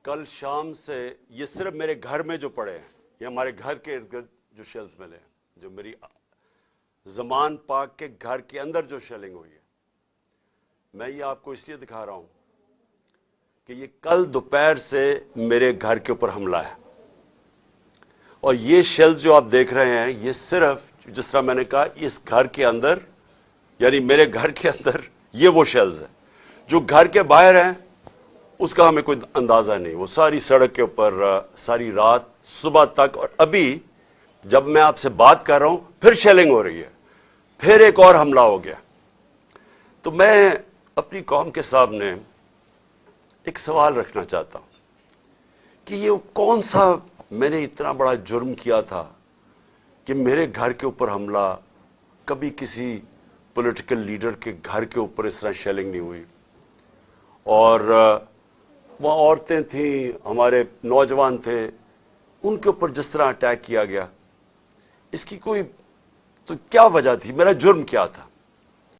کل شام سے یہ صرف میرے گھر میں جو پڑے ہیں، یہ ہمارے گھر کے ارد گرد جو شیلز ملے ہیں، جو میری زمان پاک کے گھر کے اندر جو شیلنگ ہوئی ہے، میں یہ آپ کو اس لیے دکھا رہا ہوں کہ یہ کل دوپہر سے میرے گھر کے اوپر حملہ ہے. اور یہ شیلز جو آپ دیکھ رہے ہیں، یہ صرف جس طرح میں نے کہا اس گھر کے اندر، یعنی میرے گھر کے اندر یہ وہ شیلز ہیں. جو گھر کے باہر ہیں اس کا ہمیں کوئی اندازہ نہیں. وہ ساری سڑک کے اوپر ساری رات صبح تک، اور ابھی جب میں آپ سے بات کر رہا ہوں پھر شیلنگ ہو رہی ہے، پھر ایک اور حملہ ہو گیا. تو میں اپنی قوم کے سامنے ایک سوال رکھنا چاہتا ہوں کہ یہ کون سا میں نے اتنا بڑا جرم کیا تھا کہ میرے گھر کے اوپر حملہ، کبھی کسی پولیٹیکل لیڈر کے گھر کے اوپر اس طرح شیلنگ نہیں ہوئی. اور وہاں عورتیں تھیں، ہمارے نوجوان تھے، ان کے اوپر جس طرح اٹیک کیا گیا، اس کی کوئی تو کیا وجہ تھی؟ میرا جرم کیا تھا؟